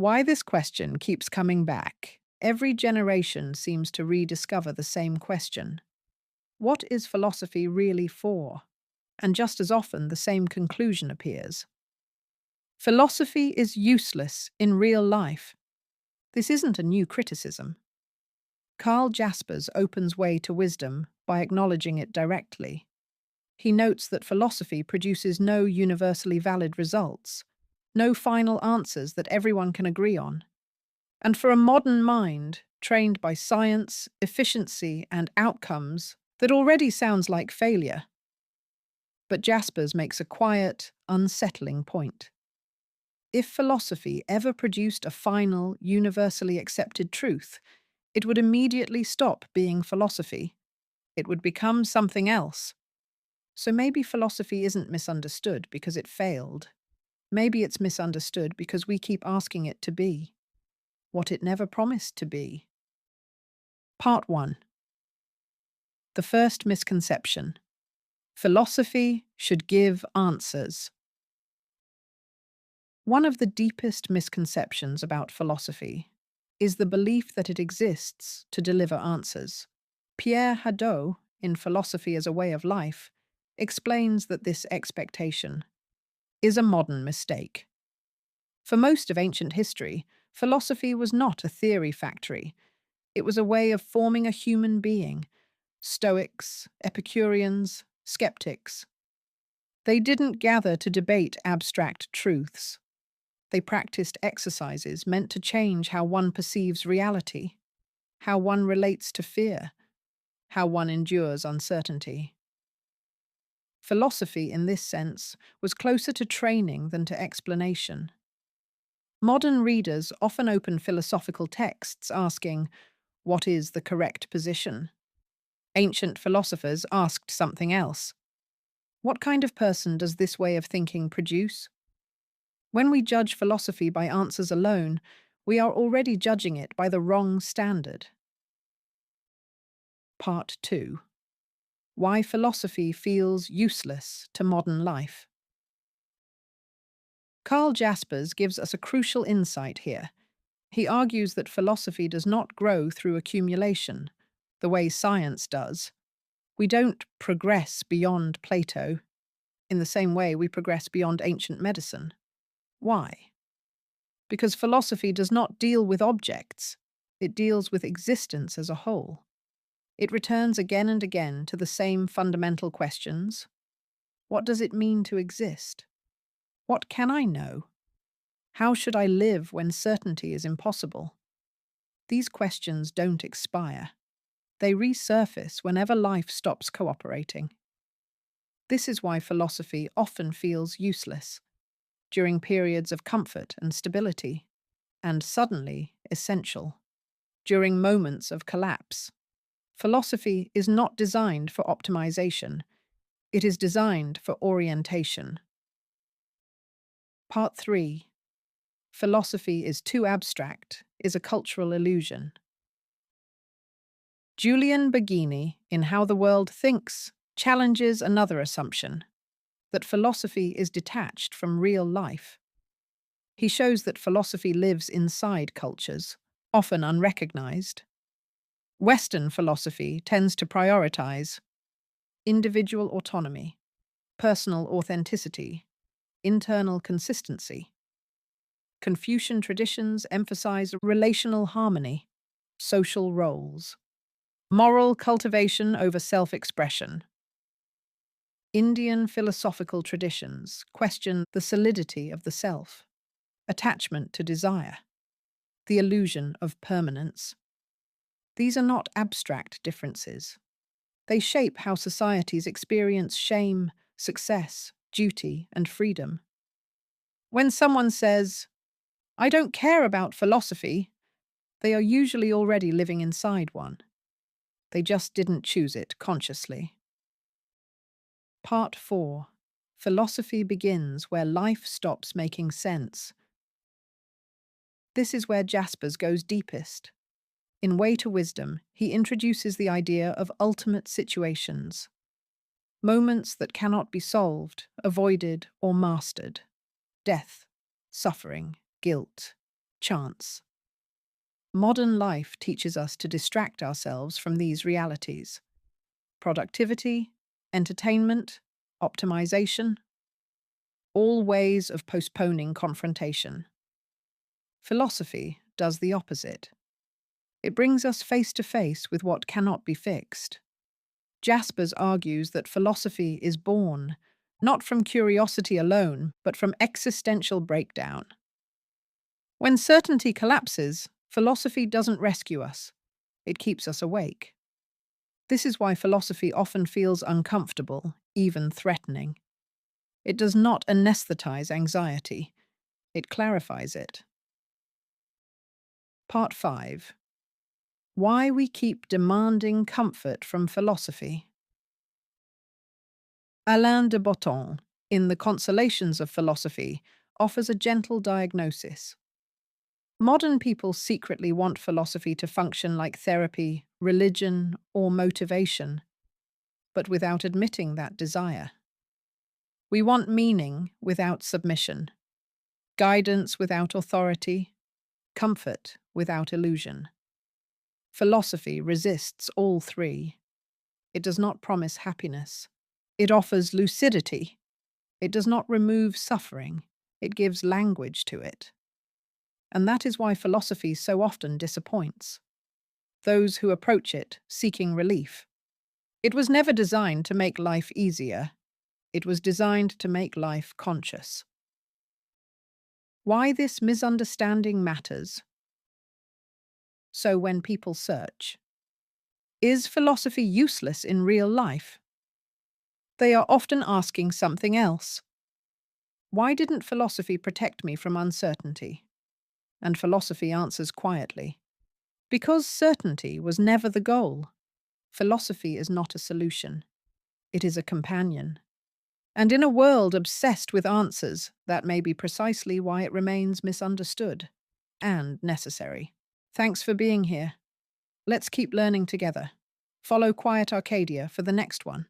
Why this question keeps coming back. Every generation seems to rediscover the same question. What is philosophy really for? And just as often, the same conclusion appears. Philosophy is useless in real life. This isn't a new criticism. Karl Jaspers opens way to wisdom by acknowledging it directly. He notes that philosophy produces no universally valid results, no final answers that everyone can agree on. And for a modern mind, trained by science, efficiency, and outcomes, that already sounds like failure. But Jaspers makes a quiet, unsettling point. If philosophy ever produced a final, universally accepted truth, it would immediately stop being philosophy. It would become something else. So maybe philosophy isn't misunderstood because it failed. Maybe it's misunderstood because we keep asking it to be what it never promised to be. Part 1. The first misconception. Philosophy should give answers. One of the deepest misconceptions about philosophy is the belief that it exists to deliver answers. Pierre Hadot, in Philosophy as a Way of Life, explains that this expectation is a modern mistake. For most of ancient history, philosophy was not a theory factory. It was a way of forming a human being. Stoics, Epicureans, skeptics. They didn't gather to debate abstract truths. They practiced exercises meant to change how one perceives reality, how one relates to fear, how one endures uncertainty. Philosophy, in this sense, was closer to training than to explanation. Modern readers often open philosophical texts asking, "What is the correct position?" Ancient philosophers asked something else. What kind of person does this way of thinking produce? When we judge philosophy by answers alone, we are already judging it by the wrong standard. Part 2. Why philosophy feels useless to modern life. Karl Jaspers gives us a crucial insight here. He argues that philosophy does not grow through accumulation, the way science does. We don't progress beyond Plato in the same way we progress beyond ancient medicine. Why? Because philosophy does not deal with objects, it deals with existence as a whole. It returns again and again to the same fundamental questions. What does it mean to exist? What can I know? How should I live when certainty is impossible? These questions don't expire. They resurface whenever life stops cooperating. This is why philosophy often feels useless during periods of comfort and stability, and suddenly essential during moments of collapse. Philosophy is not designed for optimization. It is designed for orientation. Part 3. Philosophy is too abstract is a cultural illusion. Julian Baggini, in How the World Thinks, challenges another assumption, that philosophy is detached from real life. He shows that philosophy lives inside cultures, often unrecognized. Western philosophy tends to prioritize individual autonomy, personal authenticity, internal consistency. Confucian traditions emphasize relational harmony, social roles, moral cultivation over self-expression. Indian philosophical traditions question the solidity of the self, attachment to desire, the illusion of permanence. These are not abstract differences. They shape how societies experience shame, success, duty, and freedom. When someone says, "I don't care about philosophy," they are usually already living inside one. They just didn't choose it consciously. Part 4. Philosophy begins where life stops making sense. This is where Jaspers goes deepest. In Way to Wisdom, he introduces the idea of ultimate situations, moments that cannot be solved, avoided, or mastered. Death, suffering, guilt, chance. Modern life teaches us to distract ourselves from these realities. Productivity, entertainment, optimization, all ways of postponing confrontation. Philosophy does the opposite. It brings us face to face with what cannot be fixed. Jaspers argues that philosophy is born not from curiosity alone, but from existential breakdown. When certainty collapses, philosophy doesn't rescue us. It keeps us awake. This is why philosophy often feels uncomfortable, even threatening. It does not anesthetize anxiety. It clarifies it. Part 5. Why we keep demanding comfort from philosophy. Alain de Botton, in The Consolations of Philosophy, offers a gentle diagnosis. Modern people secretly want philosophy to function like therapy, religion, or motivation, but without admitting that desire. We want meaning without submission, guidance without authority, comfort without illusion. Philosophy resists all three. It does not promise happiness. It offers lucidity. It does not remove suffering. It gives language to it. And that is why philosophy so often disappoints those who approach it seeking relief. It was never designed to make life easier. It was designed to make life conscious. Why this misunderstanding matters. So when people search, is philosophy useless in real life? They are often asking something else. Why didn't philosophy protect me from uncertainty? And philosophy answers quietly. Because certainty was never the goal. Philosophy is not a solution. It is a companion. And in a world obsessed with answers, that may be precisely why it remains misunderstood and necessary. Thanks for being here. Let's keep learning together. Follow Quiet Arcadia for the next one.